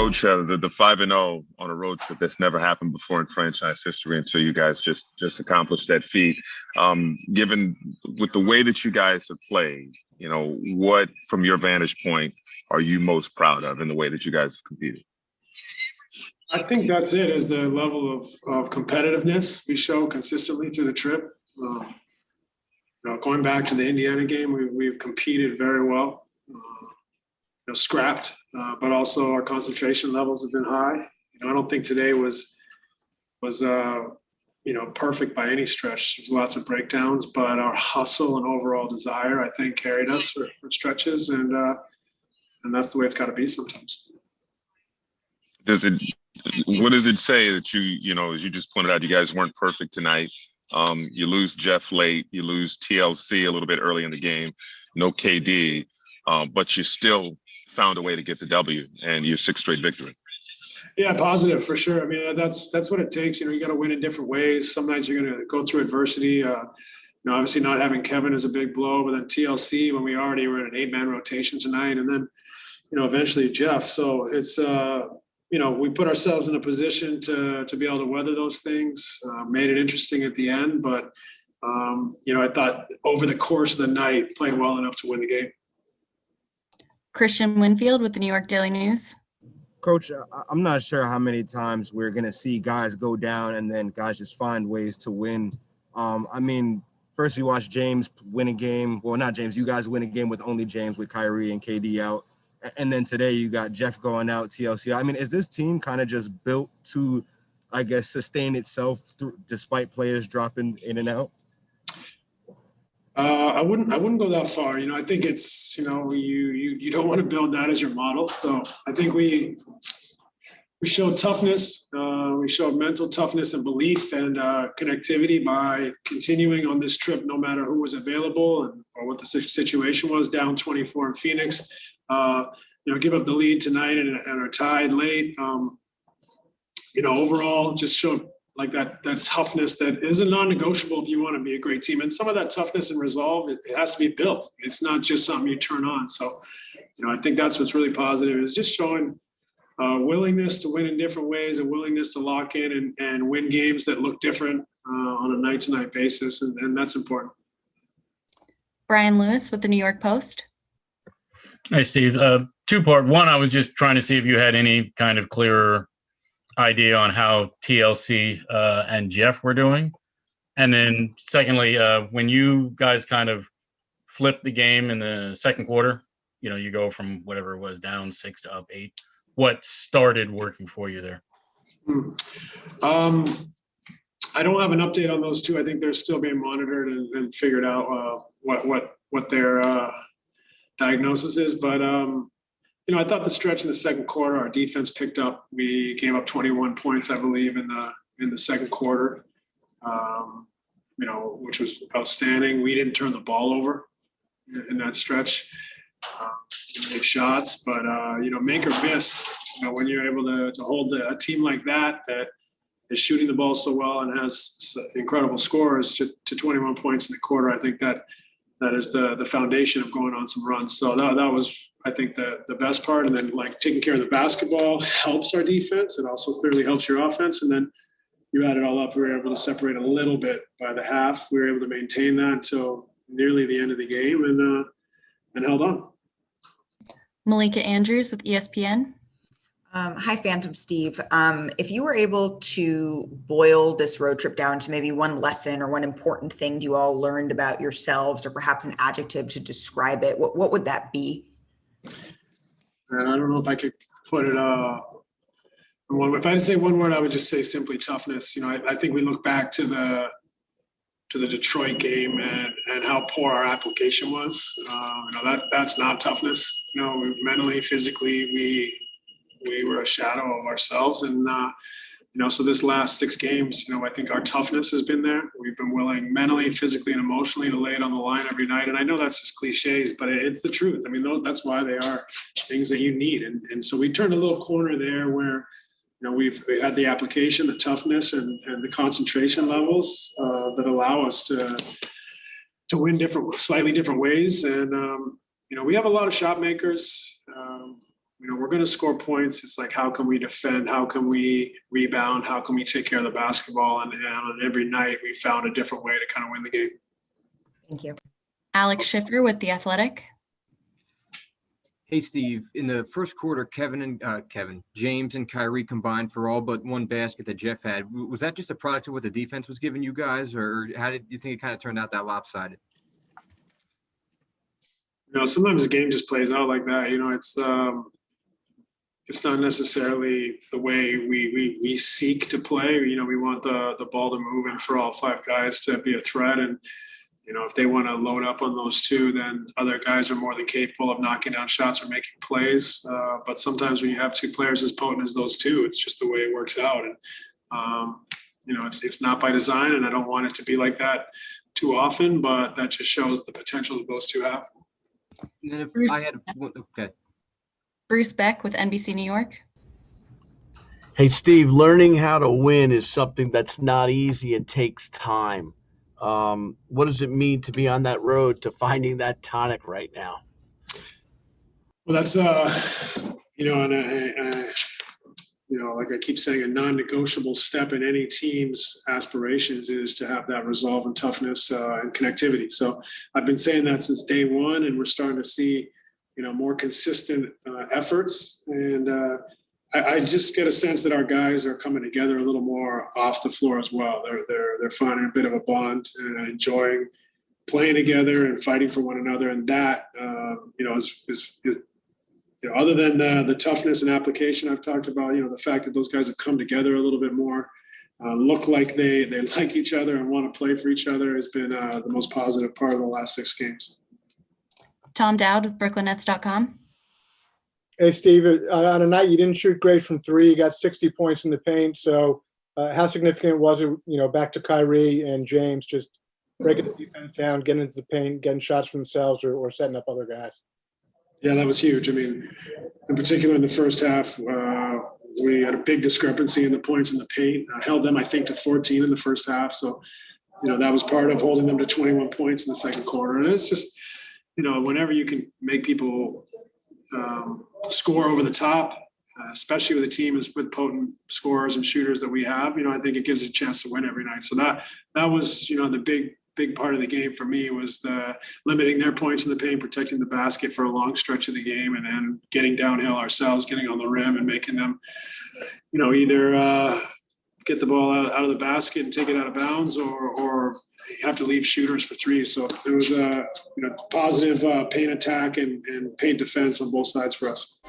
Coach, the 5-0 on a road trip that's never happened before in franchise history until you guys just accomplished that feat. Given with the way that you guys have played, what from your vantage point are you most proud of in the way that you guys have competed? I think that's it, is the level of competitiveness we show consistently through the trip. Going back to the Indiana game, we've competed very well. Scrapped, but also our concentration levels have been high. I don't think today was perfect by any stretch. There's lots of breakdowns, but our hustle and overall desire, I think, carried us for stretches, and that's the way it's got to be sometimes. What does it say that as you just pointed out, you guys weren't perfect tonight? You lose Jeff late, you lose TLC a little bit early in the game, no KD, but you still found a way to get the W and your sixth straight victory. Yeah, positive for sure. I mean, that's what it takes. You got to win in different ways. Sometimes you're going to go through adversity. Obviously not having Kevin is a big blow, but then TLC when we already were in an 8-man rotation tonight, and then eventually Jeff. So it's we put ourselves in a position to be able to weather those things. Made it interesting at the end, but I thought over the course of the night played well enough to win the game. Christian Winfield with the New York Daily News. Coach, I'm not sure how many times we're going to see guys go down and then guys just find ways to win. First we watched James win a game. Well, not James. You guys win a game with only James, with Kyrie and KD out. And then today you got Jeff going out, TLC. Is this team kind of just built to, sustain itself despite players dropping in and out? I wouldn't go that far. I think it's, you don't want to build that as your model. So I think we showed toughness. We showed mental toughness and belief and connectivity by continuing on this trip, no matter who was available or what the situation was. Down 24 in Phoenix, give up the lead tonight and are tied late. Overall just showed like that toughness that isn't non-negotiable if you want to be a great team. And some of that toughness and resolve, it has to be built. It's not just something you turn on. So, I think that's what's really positive, is just showing willingness to win in different ways, a willingness to lock in and win games that look different on a night-to-night basis. And that's important. Brian Lewis with the New York Post. Hey, Steve. Two-part. One, I was just trying to see if you had any kind of clearer idea on how TLC and Jeff were doing. And then secondly, when you guys kind of flipped the game in the second quarter, you go from whatever it was down 6 to up 8, what started working for you there? I don't have an update on those two. I think they're still being monitored and figured out what their diagnosis is. But I thought the stretch in the second quarter, our defense picked up. We gave up 21 points, I believe, in the second quarter, which was outstanding. We didn't turn the ball over in that stretch. Make shots, but make or miss. When you're able to hold a team like that is shooting the ball so well and has incredible scores to 21 points in the quarter, I think that is the foundation of going on some runs. So that was, I think, the best part. And then taking care of the basketball helps our defense. It also clearly helps your offense. And then you add it all up, we were able to separate a little bit by the half. We were able to maintain that until nearly the end of the game and held on. Malika Andrews with ESPN. Hi, Phantom Steve. If you were able to boil this road trip down to maybe one lesson or one important thing you all learned about yourselves, or perhaps an adjective to describe it, what would that be? And I don't know if I could put it in one. If I had to say one word, I would just say simply toughness. I think we look back to the Detroit game and how poor our application was. That's not toughness. Mentally, physically, we were a shadow of ourselves. And, so this last 6 games, I think our toughness has been there. We've been willing mentally, physically, and emotionally to lay it on the line every night. And I know that's just cliches, but it's the truth. That's why they are things that you need. And so we turned a little corner there where, we've had the application, the toughness, and the concentration levels that allow us to win slightly different ways. And, we have a lot of shot makers. we're going to score points. It's like, how can we defend? How can we rebound? How can we take care of the basketball? And on every night, we found a different way to kind of win the game. Thank you. Alex Schiffer with The Athletic. Hey, Steve, in the first quarter, James and Kyrie combined for all but one basket that Jeff had. Was that just a product of what the defense was giving you guys, or how did you think it kind of turned out that lopsided? Sometimes the game just plays out like that. It's not necessarily the way we seek to play. We want the ball to move and for all five guys to be a threat. And, if they want to load up on those two, then other guys are more than capable of knocking down shots or making plays. But sometimes when you have two players as potent as those two, it's just the way it works out. And, it's not by design, and I don't want it to be like that too often, but that just shows the potential that those two have. And then Bruce Beck with NBC New York. Hey, Steve, learning how to win is something that's not easy and takes time. What does it mean to be on that road to finding that tonic right now? Well, that's, like I keep saying, a non-negotiable step in any team's aspirations is to have that resolve and toughness and connectivity. So I've been saying that since day one, and we're starting to see, more consistent efforts. And I just get a sense that our guys are coming together a little more off the floor as well. They're finding a bit of a bond and enjoying playing together and fighting for one another. And that, is other than the toughness and application I've talked about, the fact that those guys have come together a little bit more, look like they like each other and want to play for each other has been the most positive part of the last 6 games. Tom Dowd with BrooklynNets.com. Hey, Steve, on a night you didn't shoot great from 3, you got 60 points in the paint. So how significant was it, back to Kyrie and James, just breaking the defense down, getting into the paint, getting shots for themselves or setting up other guys? Yeah, that was huge. I mean, in particular in the first half, we had a big discrepancy in the points in the paint. I held them, I think, to 14 in the first half. So, that was part of holding them to 21 points in the second quarter. And it's just, whenever you can make people score over the top, especially with a team with potent scorers and shooters that we have, I think it gives a chance to win every night. So that was, the big part of the game for me was the limiting their points in the paint, protecting the basket for a long stretch of the game, and then getting downhill ourselves, getting on the rim and making them, either get the ball out of the basket and take it out of bounds or have to leave shooters for 3. So it was a positive paint attack and paint defense on both sides for us.